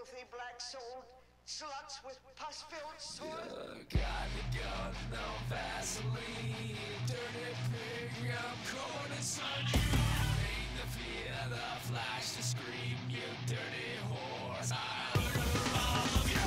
filthy black-souled sluts with pus-filled swords. Got the gun, no Vaseline. Dirty pig, I'm calling son. You ain't the fear, the flash, the scream. You dirty horse, I'll murder all of you.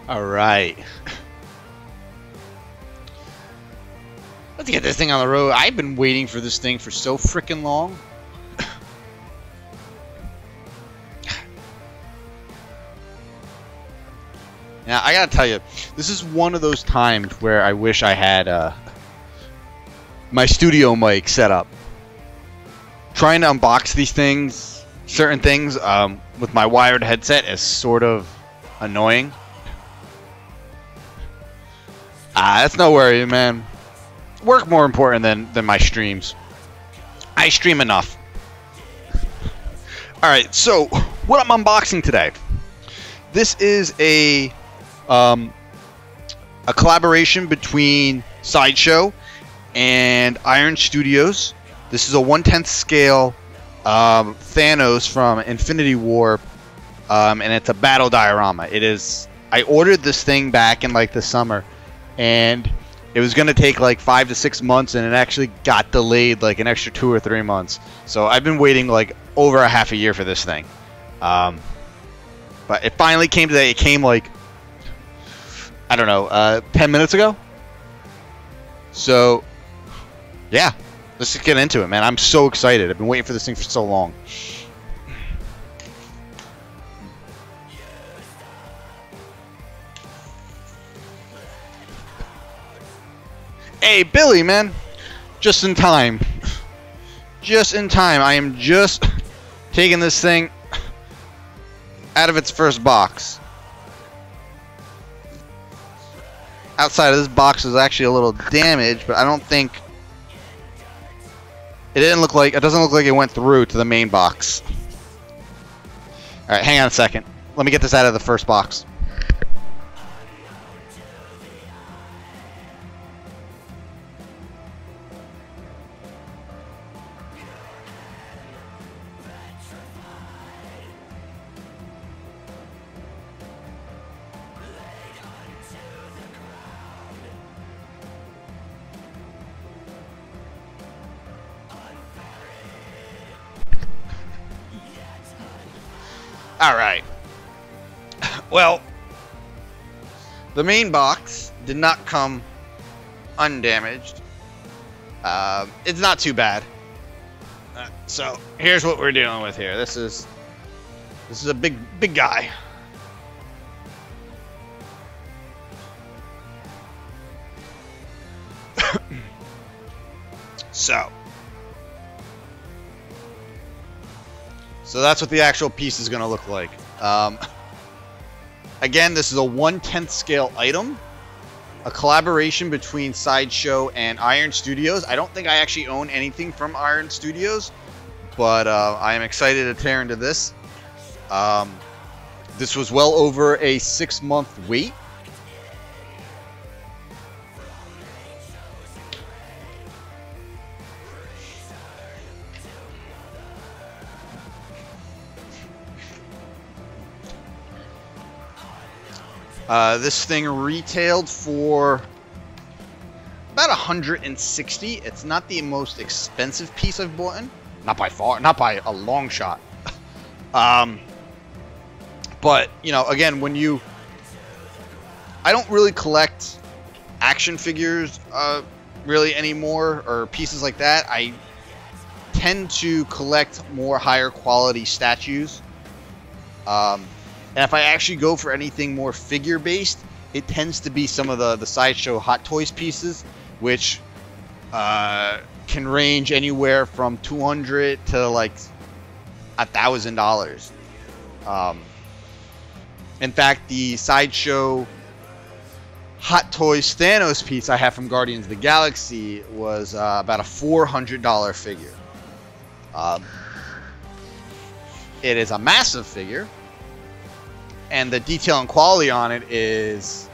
All right. Let's get this thing on the road. I've been waiting for this thing for so freaking long. Now, I gotta tell you, this is one of those times where I wish I had my studio mic set up. Trying to unbox these things, certain things, with my wired headset is sort of annoying. That's no worry, man. Work more important than my streams. I stream enough. Alright, so what I'm unboxing today. This is a collaboration between Sideshow and Iron Studios. This is a 1/10 scale Thanos from Infinity War, and it's a battle diorama. It is. I ordered this thing back in like the summer, and it was gonna take like 5 to 6 months, and it actually got delayed like an extra 2 or 3 months. So I've been waiting like over a half a year for this thing. But it finally came today. It came like, I don't know, 10 minutes ago. So yeah, let's just get into it, man. I'm so excited. I've been waiting for this thing for so long. Hey, Billy, man. Just in time. Just in time. I am just taking this thing out of its first box. Outside of this box is actually a little damaged, but I don't think it doesn't look like it went through to the main box. All right, hang on a second. Let me get this out of the first box. Alright. Well, the main box did not come undamaged. It's not too bad. So, here's what we're dealing with here. This is a big guy. So that's what the actual piece is going to look like. Again, this is a 1/10 scale item. A collaboration between Sideshow and Iron Studios. I don't think I actually own anything from Iron Studios, but I am excited to tear into this. This was well over a 6-month wait. This thing retailed for about $160. It's not the most expensive piece I've bought in. Not by far, not by a long shot. But, you know, again, I don't really collect action figures really anymore, or pieces like that. I tend to collect more higher quality statues. And if I actually go for anything more figure-based, it tends to be some of the Sideshow Hot Toys pieces, which can range anywhere from $200 to like $1,000. In fact, the Sideshow Hot Toys Thanos piece I have from Guardians of the Galaxy was about a $400 figure. It is a massive figure. And the detail and quality on it is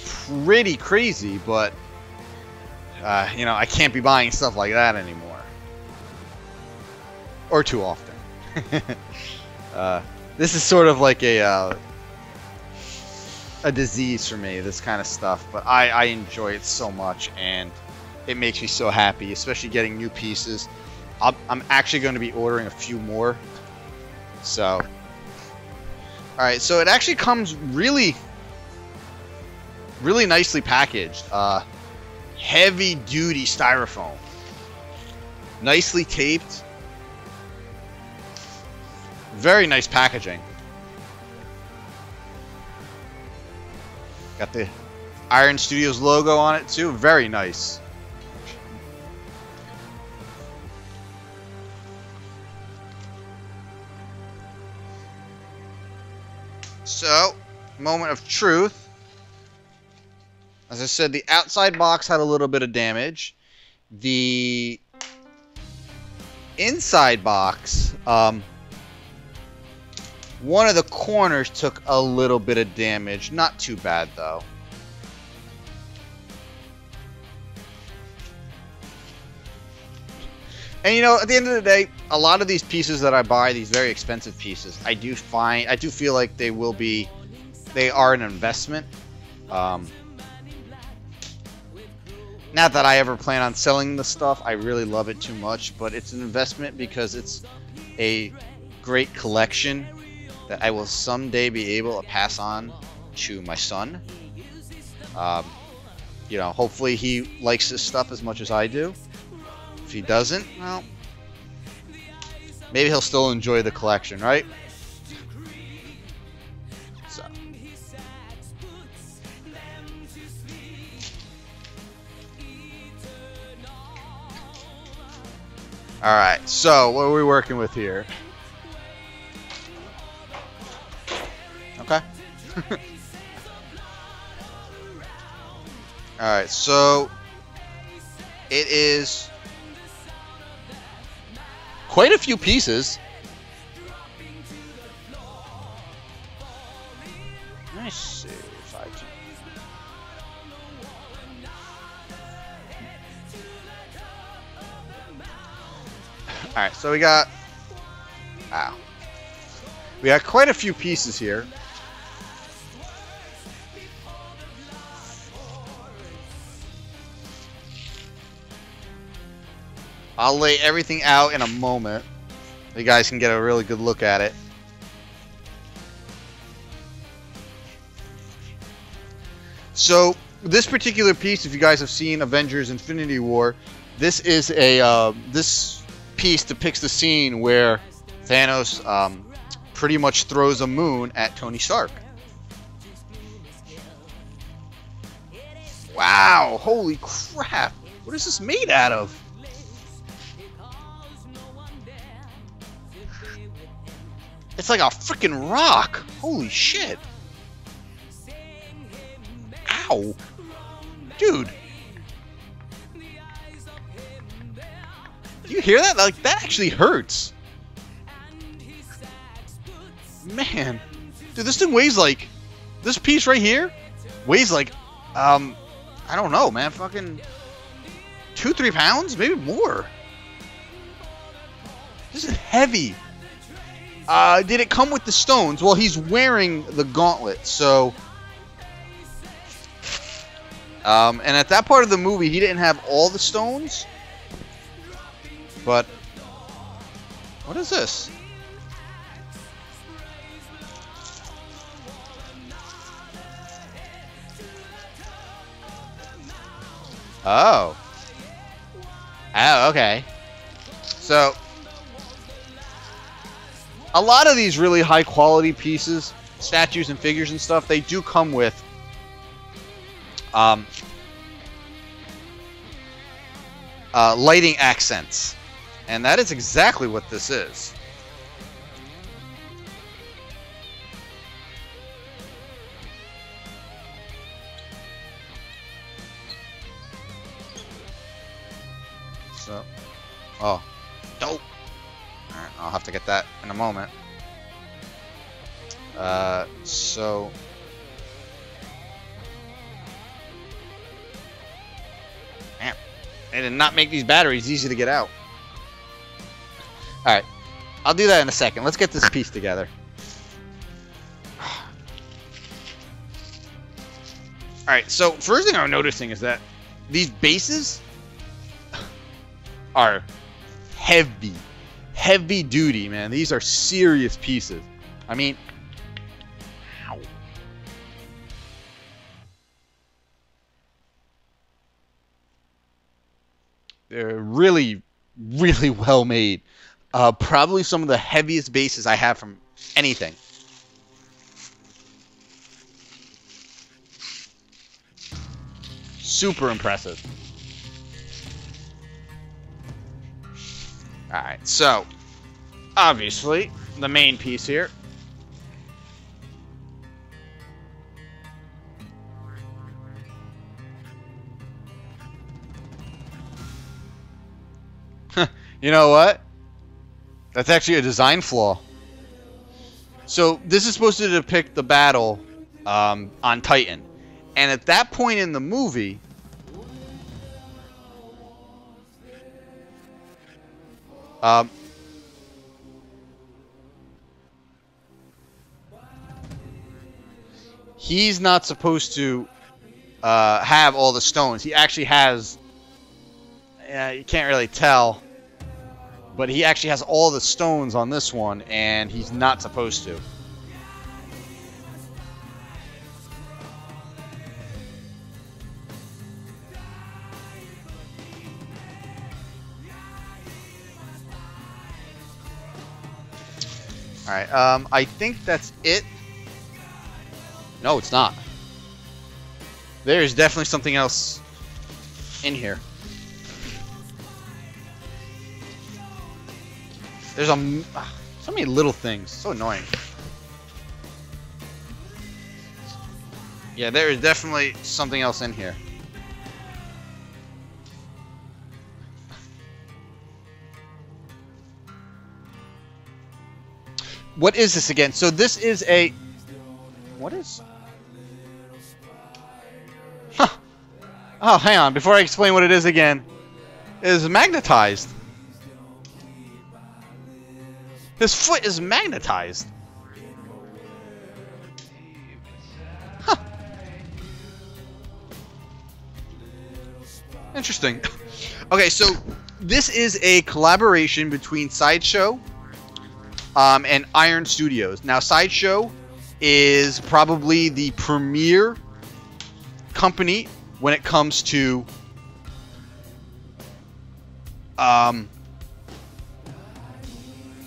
pretty crazy, but, you know, I can't be buying stuff like that anymore. Or too often. This is sort of like a disease for me, this kind of stuff, but I enjoy it so much, and it makes me so happy, especially getting new pieces. I'm actually going to be ordering a few more, so... Alright, so it actually comes really nicely packaged. Heavy duty styrofoam. Nicely taped. Very nice packaging. Got the Iron Studios logo on it too. Very nice. So, moment of truth. As I said, the outside box had a little bit of damage. The inside box, one of the corners took a little bit of damage. Not too bad, though. And you know, at the end of the day, a lot of these pieces that I buy, these very expensive pieces, I do feel like they are an investment. Not that I ever plan on selling the stuff. I really love it too much, but it's an investment because it's a great collection that I will someday be able to pass on to my son. You know, hopefully he likes this stuff as much as I do. If he doesn't, well, maybe he'll still enjoy the collection, right? So. Alright, so what are we working with here? Alright, so it is quite a few pieces. Let's see if I can. Alright, so we got. Wow. We got quite a few pieces here. I'll lay everything out in a moment. You guys can get a really good look at it. So, this particular piece, if you guys have seen Avengers Infinity War, this is a this piece depicts the scene where Thanos pretty much throws a moon at Tony Stark. Wow, holy crap. What is this made out of? It's like a freaking rock. Holy shit. Ow. Dude. Do you hear that? Like, that actually hurts. Man. Dude, this thing weighs like... This piece right here weighs like... I don't know, man. Fucking... 2-3 pounds? Maybe more. This is heavy. Did it come with the stones? Well, he's wearing the gauntlet, so... and at that part of the movie, he didn't have all the stones. But... What is this? Oh. Oh, okay. So... A lot of these really high quality pieces, statues and figures and stuff, they do come with lighting accents. And that is exactly what this is. So, oh, dope. Alright, I'll have to get that in a moment. So... Man, they did not make these batteries easy to get out. Alright, I'll do that in a second. Let's get this piece together. Alright, so first thing I'm noticing is that these bases are heavy. Heavy duty, man. These are serious pieces. I mean, ow. They're really, really well made. Probably some of the heaviest bases I have from anything. Super impressive. Alright, so, obviously, the main piece here. You know what? That's actually a design flaw. So, this is supposed to depict the battle on Titan. And at that point in the movie... he's not supposed to have all the stones. He actually has... you can't really tell. But he actually has all the stones on this one, and he's not supposed to. Alright, I think that's it. No, it's not. There's definitely something else in here. There's so many little things. So annoying. Yeah, there is definitely something else in here. What is this again? So this is a... What is... Huh. Oh, hang on. Before I explain what it is again. It is magnetized. His foot is magnetized. Huh. Interesting. Okay, so this is a collaboration between Sideshow and Iron Studios. Now, Sideshow is probably the premier company when it comes to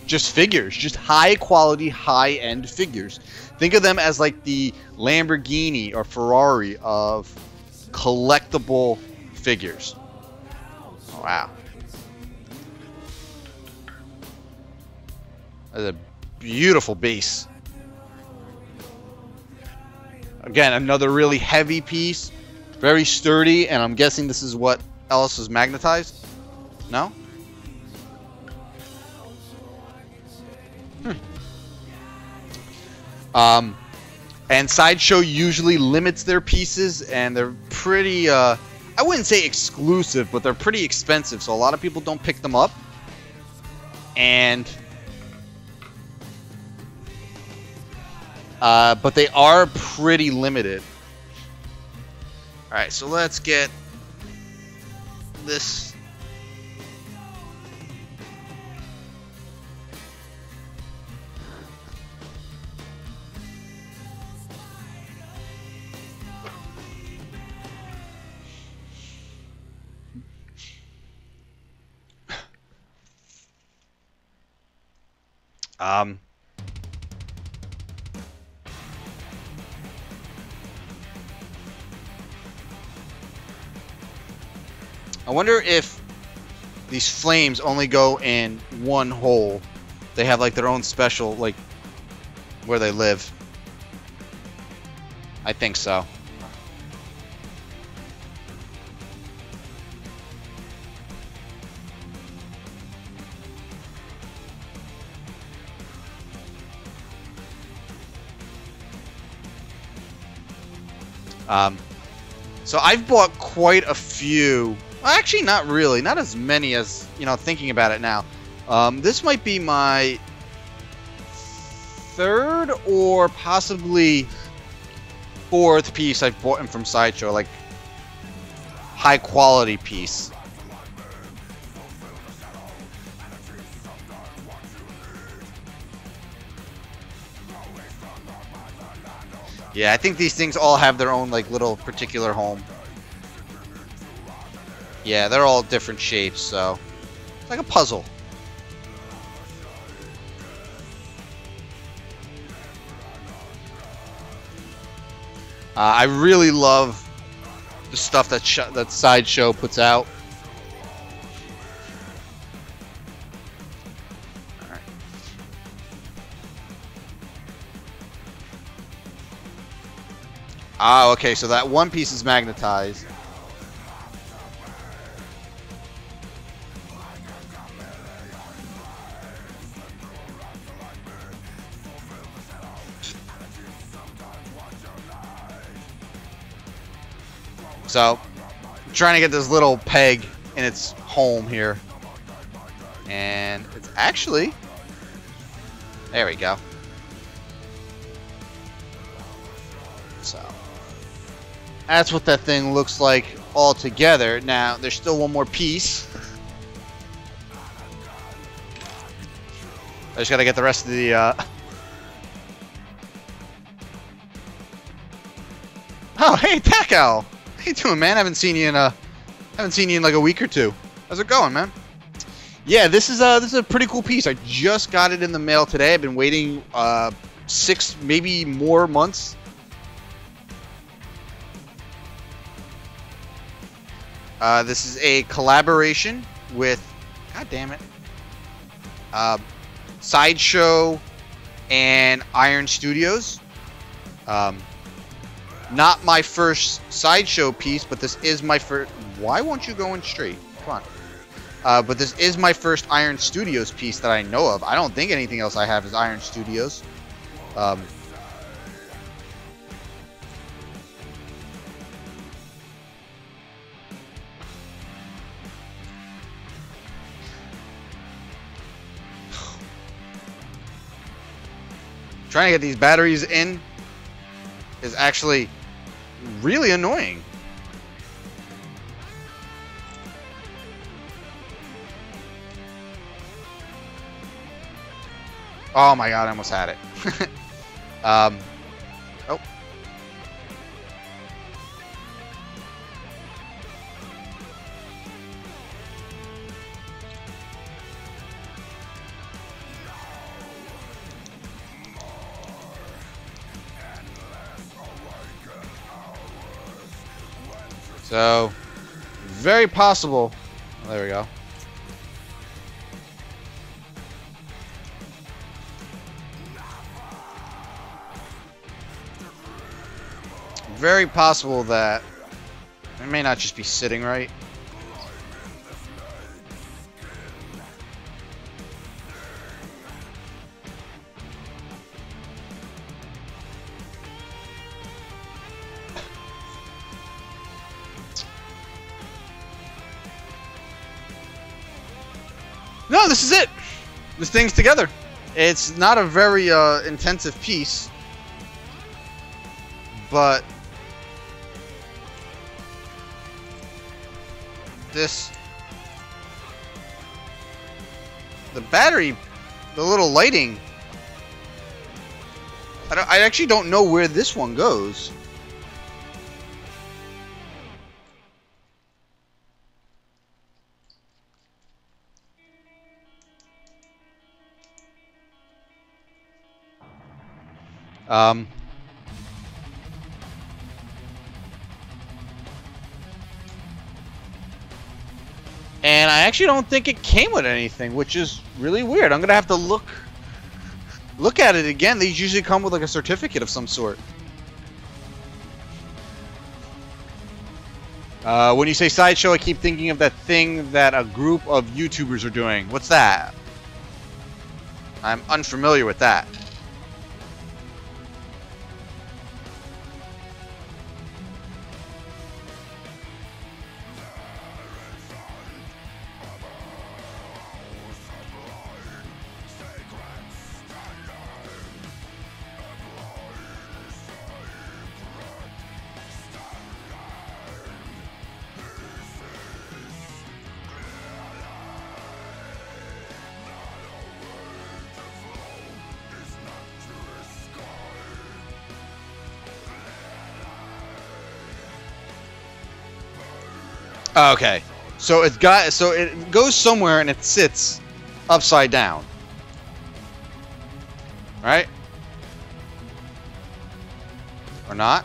just figures, just high quality, high end figures. Think of them as like the Lamborghini or Ferrari of collectible figures. Oh, wow. That's a beautiful base. Again, another really heavy piece, very sturdy, and I'm guessing this is what else is magnetized? No? And Sideshow usually limits their pieces, and they're pretty, I wouldn't say exclusive, but they're pretty expensive, so a lot of people don't pick them up. And but they are pretty limited. Alright, so let's get this. I wonder if these flames only go in one hole. They have like their own special, like, where they live. I think so. So I've bought quite a few. Well, actually, not really. Not as many as, you know, thinking about it now. This might be my third or possibly fourth piece I've bought in from Sideshow. Like, high quality piece. Yeah, I think these things all have their own, like, little particular home. Yeah, they're all different shapes, so it's like a puzzle. I really love the stuff that Sideshow puts out. Ah, okay, so that one piece is magnetized. So, I'm trying to get this little peg in its home here. And it's actually... There we go. So, that's what that thing looks like all together. Now, there's still one more piece. I just gotta get the rest of the, Oh, hey, Taco! How you doing, man? Haven't seen you in like a week or two. How's it going, man? Yeah, this is a pretty cool piece. I just got it in the mail today. I've been waiting 6, maybe more months. This is a collaboration with, god damn it, Sideshow and Iron Studios. not my first Sideshow piece, but this is my first. Why won't you go in straight? Come on. But this is my first Iron Studios piece that I know of. I don't think anything else I have is Iron Studios. Trying to get these batteries in is actually really annoying. Oh my god, I almost had it. Oh. So, very possible. Oh, there we go. Very possible that it may not just be sitting right. No, this is it. This thing's together. It's not a very intensive piece, but the battery, the little lighting, I actually don't know where this one goes. And I actually don't think it came with anything, which is really weird. I'm gonna have to look at it again. These usually come with like a certificate of some sort. When you say Sideshow, I keep thinking of that thing that a group of YouTubers are doing. What's that? I'm unfamiliar with that. Okay, so it goes somewhere and it sits upside down, right? Or not?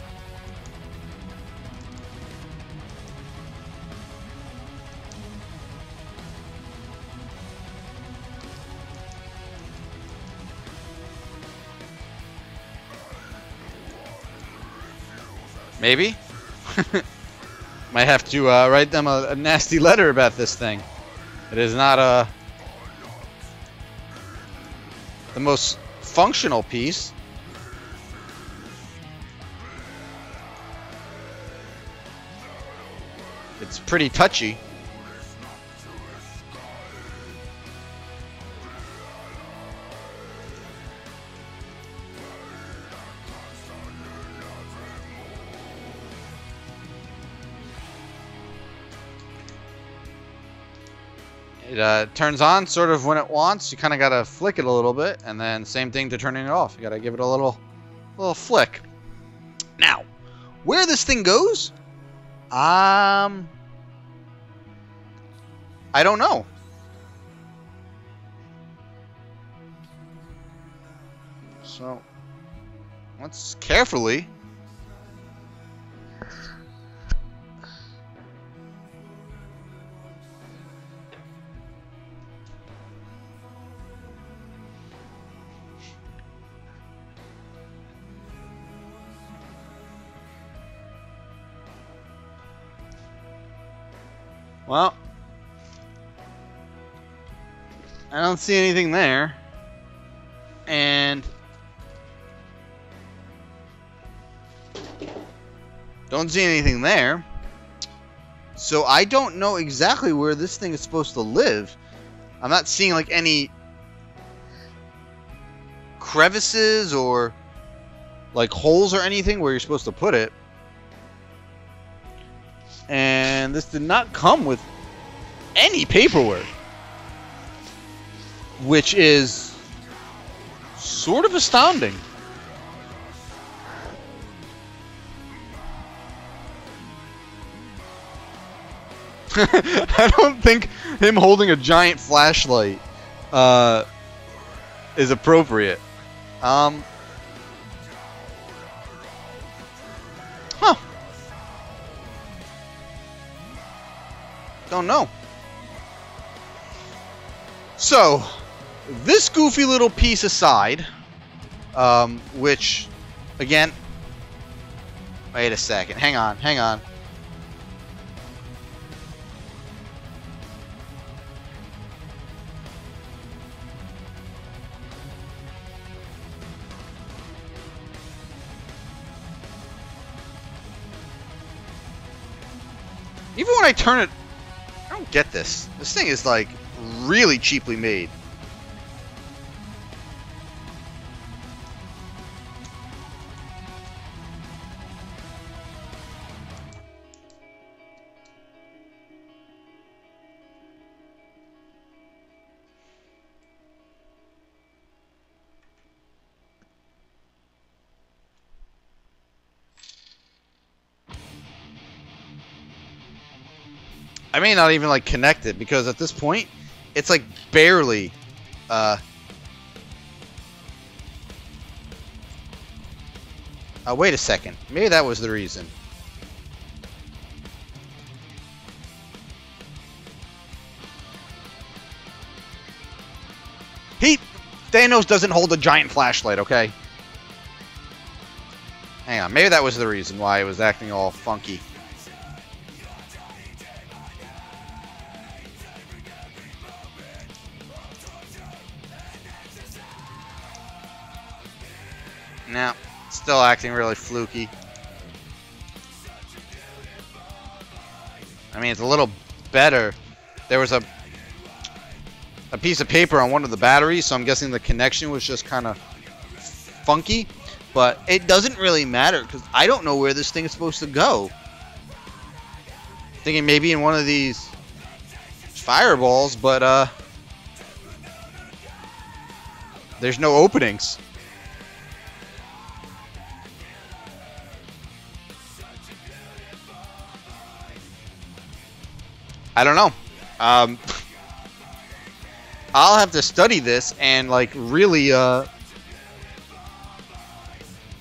Maybe. Might have to write them a nasty letter about this thing. It is not the most functional piece. It's pretty touchy. It turns on sort of when it wants. You kind of got to flick it a little bit, and then same thing to turning it off. You got to give it a little flick. Now, where this thing goes, I don't know. So, let's carefully. Well, I don't see anything there. And don't see anything there. So I don't know exactly where this thing is supposed to live. I'm not seeing like any crevices or like holes or anything where you're supposed to put it. And this did not come with any paperwork, which is sort of astounding. I don't think him holding a giant flashlight is appropriate. Huh. Don't know. So, this goofy little piece aside, which, again, wait a second. Hang on, hang on. Even when I turn it, I don't get this. This thing is like really cheaply made. I may not even like connect it because at this point it's like barely wait a second. Maybe that was the reason. Thanos doesn't hold a giant flashlight, okay? Hang on, maybe that was the reason why it was acting all funky. Now, still acting really fluky. I mean, it's a little better. There was a piece of paper on one of the batteries, so I'm guessing the connection was just kind of funky. But it doesn't really matter, because I don't know where this thing is supposed to go. Thinking maybe in one of these fireballs, but there's no openings. I don't know. I'll have to study this and like really try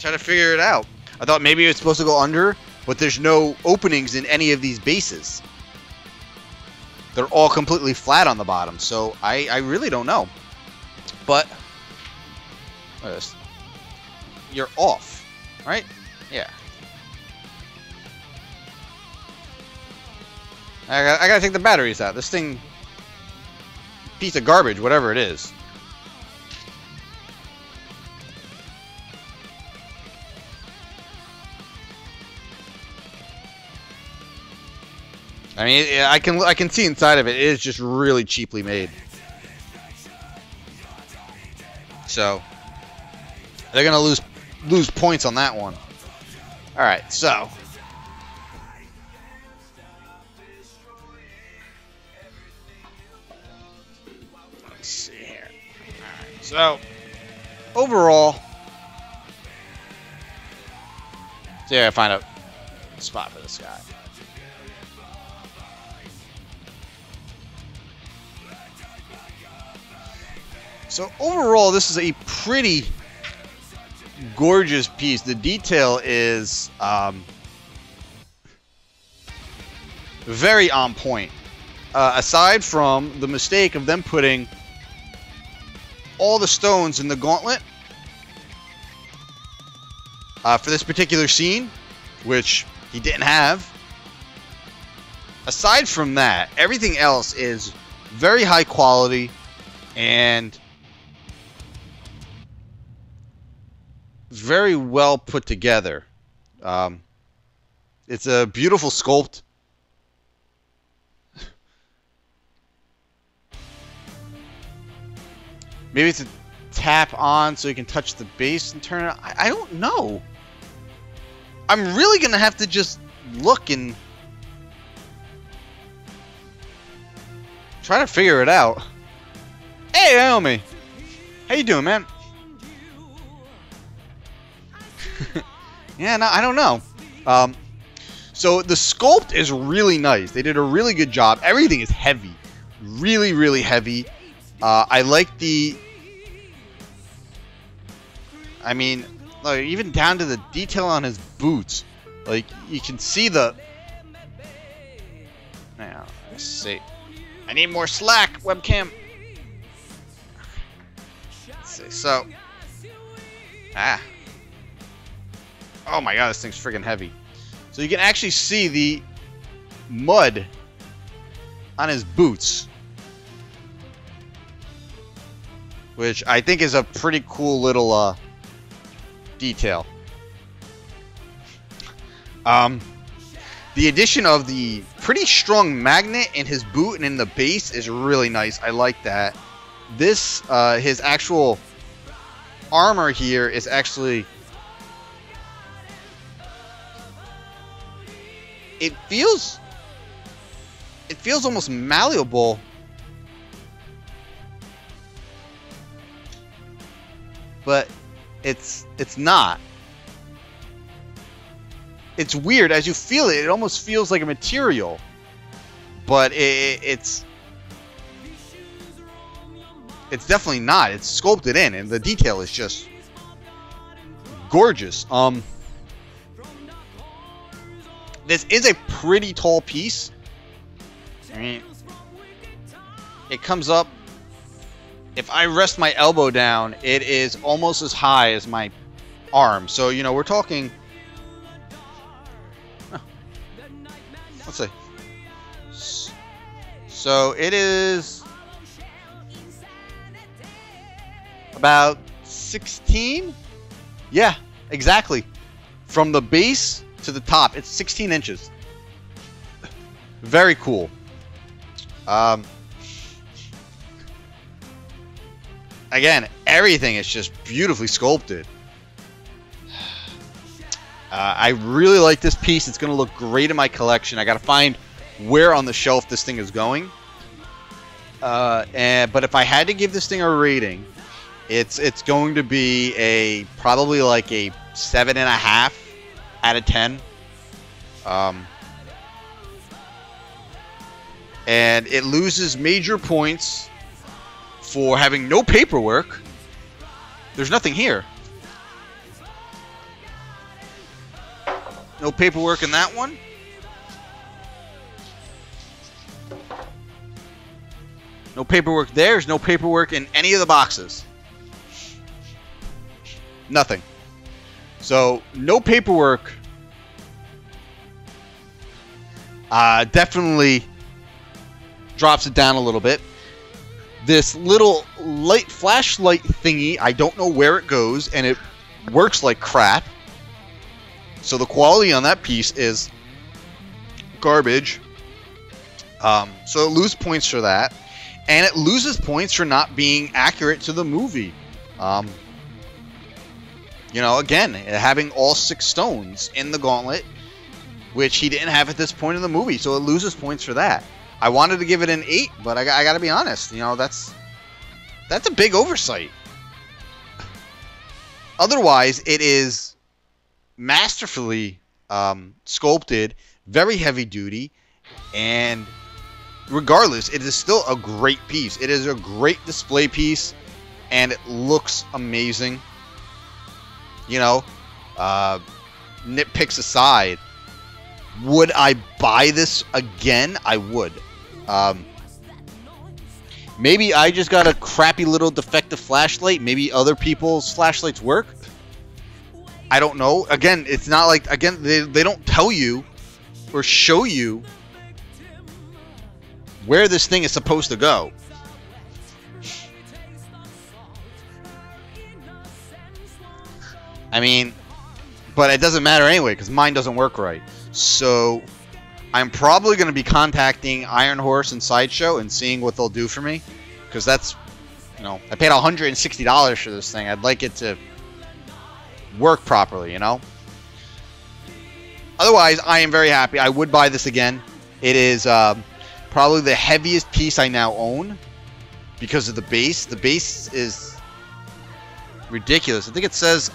to figure it out. I thought maybe it's supposed to go under, but there's no openings in any of these bases. They're all completely flat on the bottom, so I really don't know. But you're off, right? Yeah. I gotta take the batteries out. This thing, piece of garbage, whatever it is. I mean, I can see inside of it. It is just really cheaply made. So they're gonna lose points on that one. All right, so. So, overall, see if I find a spot for this guy. So, overall, this is a pretty gorgeous piece. The detail is very on point. Aside from the mistake of them putting all the stones in the gauntlet for this particular scene, which he didn't have. aside from that, everything else is very high quality and very well put together. It's a beautiful sculpt. Maybe it's a tap on so you can touch the base and turn it. I don't know. I'm really going to have to just look and try to figure it out. Hey, Naomi. How you doing, man? Yeah, no, I don't know. So the sculpt is really nice. They did a really good job. Everything is heavy. Really, really heavy. I like the... I mean, like, even down to the detail on his boots. Like, you can see the... Now, let's see. I need more slack, webcam. Let's see, so... Ah. Oh my god, this thing's friggin' heavy. So you can actually see the mud on his boots. Which I think is a pretty cool little detail. The addition of the pretty strong magnet in his boot and in the base is really nice. I like that. This, his actual armor here is actually... It feels almost malleable. But it's not. It's weird. As you feel it, it almost feels like a material. But it's definitely not. It's sculpted in, and the detail is just gorgeous. This is a pretty tall piece. I mean, it comes up. If I rest my elbow down, it is almost as high as my arm. So, you know, we're talking... Let's see. So, it is about 16? Yeah, exactly. From the base to the top, it's 16 inches. Very cool. Again, everything is just beautifully sculpted. I really like this piece. It's going to look great in my collection. I got to find where on the shelf this thing is going. But if I had to give this thing a rating, it's going to be probably like a 7.5 out of 10. And it loses major points for having no paperwork. There's nothing here. No paperwork in that one. No paperwork there. There's no paperwork in any of the boxes. Nothing. So, no paperwork. Definitely drops it down a little bit. This little light flashlight thingy, I don't know where it goes, and it works like crap. So the quality on that piece is garbage. So it loses points for that. And it loses points for not being accurate to the movie. You know, again, having all 6 stones in the gauntlet, which he didn't have at this point in the movie. So it loses points for that. I wanted to give it an 8, but I got to be honest. You know, that's a big oversight. Otherwise, it is masterfully sculpted, very heavy duty, and regardless, it is still a great piece. It is a great display piece, and it looks amazing. You know, nitpicks aside, would I buy this again? I would. Maybe I just got a crappy little defective flashlight. Maybe other people's flashlights work. I don't know. Again, it's not like, again, they don't tell you or show you where this thing is supposed to go. I mean, but it doesn't matter anyway because mine doesn't work right. So I'm probably going to be contacting Iron Horse and Sideshow and seeing what they'll do for me, because that's, you know, I paid $160 for this thing. I'd like it to work properly, you know. Otherwise, I am very happy. I would buy this again. It is probably the heaviest piece I now own because of the base. The base is ridiculous. I think it says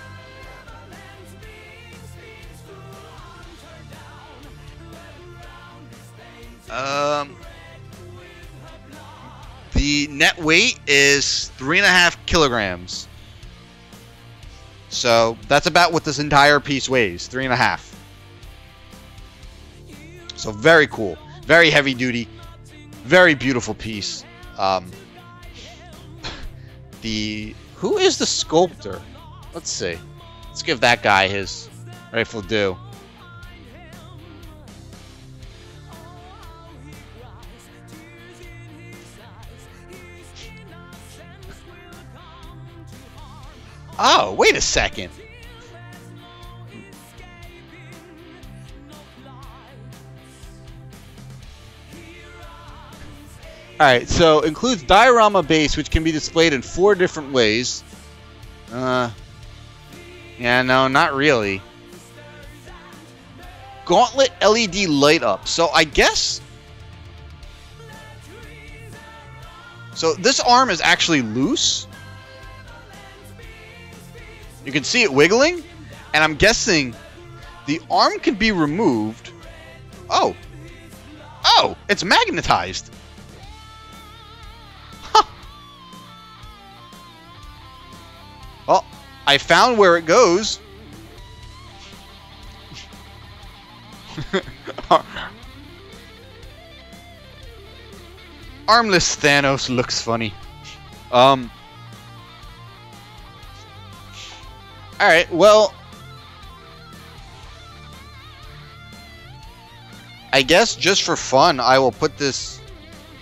the net weight is 3.5 kilograms. So that's about what this entire piece weighs, 3.5. So very cool, very heavy duty, very beautiful piece. Who is the sculptor? Let's see. Let's give that guy his rightful due. Oh, wait a second. Alright, so includes diorama base, which can be displayed in 4 different ways. Yeah, no, not really. Gauntlet LED light up. So I guess... So this arm is actually loose. You can see it wiggling. And I'm guessing the arm can be removed. Oh. Oh, it's magnetized. Well, I found where it goes. Armless Thanos looks funny. Alright, well, I guess just for fun, I will put this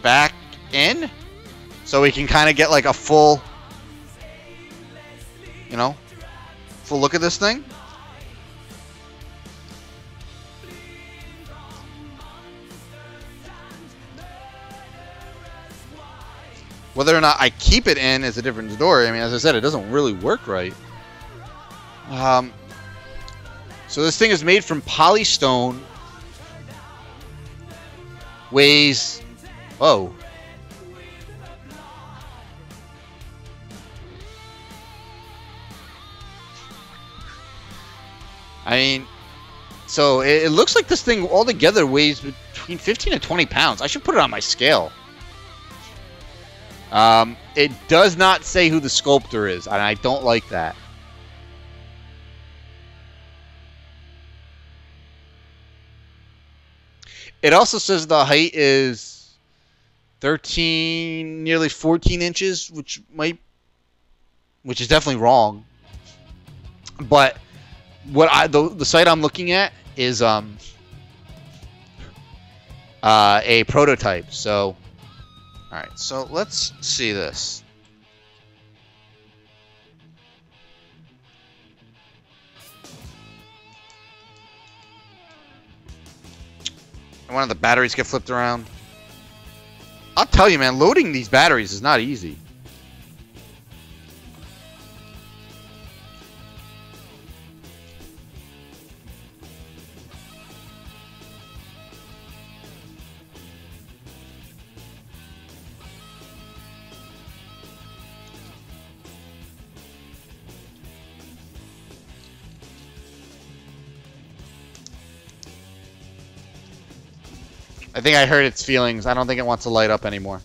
back in so we can kind of get like a full, you know, full look at this thing. Whether or not I keep it in is a different story. I mean, as I said, it doesn't really work right. So this thing is made from polystone. Weighs... Whoa. I mean, so it looks like this thing altogether weighs between 15 and 20 pounds. I should put it on my scale. It does not say who the sculptor is, and I don't like that. It also says the height is 13, nearly 14 inches, which is definitely wrong. But what the site I'm looking at is a prototype. So, all right. So let's see this. One of the batteries get flipped around. I'll tell you, man, loading these batteries is not easy. I think I hurt its feelings. I don't think it wants to light up anymore.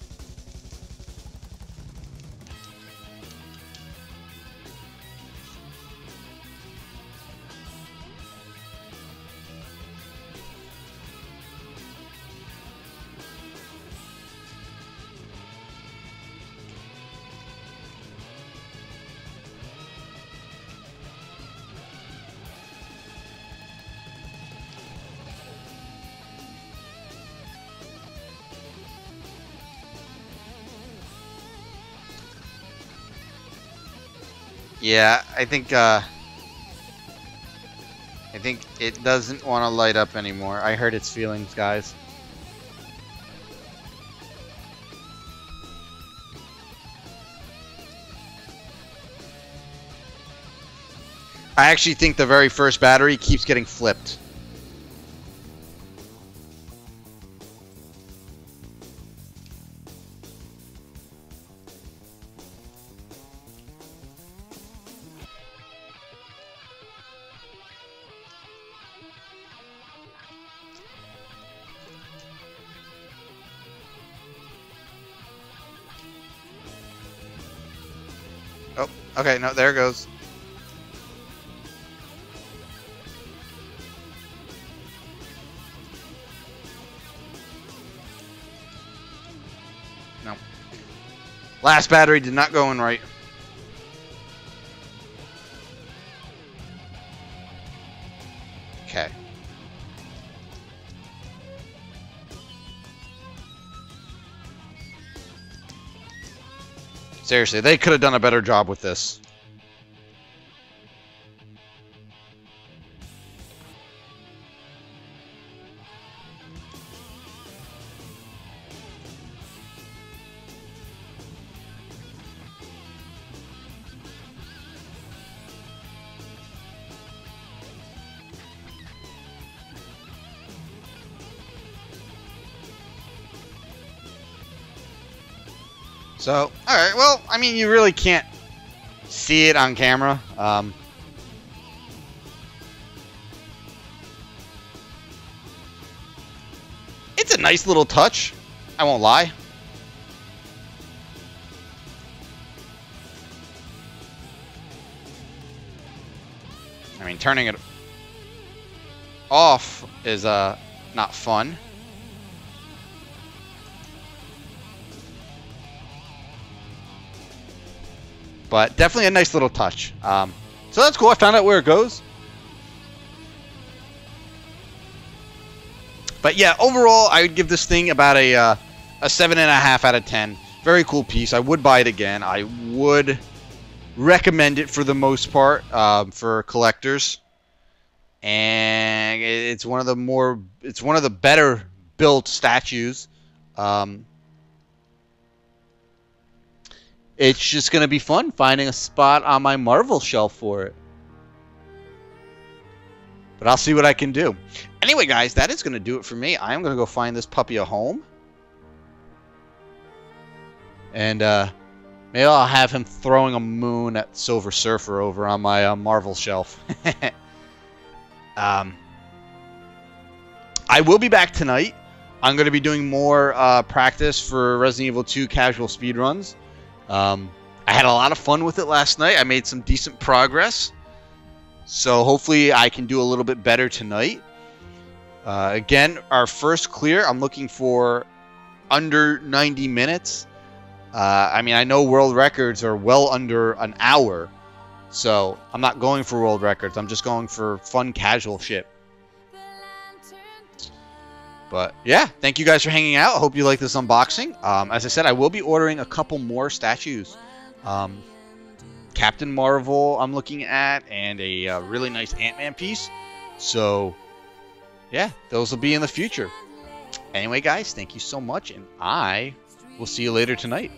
Yeah, I think it doesn't want to light up anymore. I hurt its feelings, guys. I actually think the very first battery keeps getting flipped. Oh, okay, no, there it goes. No. Last battery did not go in right. Okay. Seriously, they could have done a better job with this. So, alright, well, I mean, you really can't see it on camera. It's a nice little touch, I won't lie. I mean, turning it off is not fun. But definitely a nice little touch. So that's cool. I found out where it goes. But yeah, overall, I would give this thing about a 7.5 out of 10. Very cool piece. I would buy it again. I would recommend it for the most part for collectors. And it's one of the better built statues. It's just going to be fun finding a spot on my Marvel shelf for it. But I'll see what I can do. Anyway, guys, that is going to do it for me. I am going to go find this puppy a home. And maybe I'll have him throwing a moon at Silver Surfer over on my Marvel shelf. I will be back tonight. I'm going to be doing more practice for Resident Evil 2 casual speedruns. I had a lot of fun with it last night. I made some decent progress. So hopefully I can do a little bit better tonight. Again, our first clear, I'm looking for under 90 minutes. I mean, I know world records are well under an hour. So I'm not going for world records. I'm just going for fun, casual shit. But yeah, thank you guys for hanging out. I hope you like this unboxing. As I said, I will be ordering a couple more statues. Captain Marvel I'm looking at, and a really nice Ant-Man piece. So yeah, those will be in the future. Anyway, guys, thank you so much, and I will see you later tonight.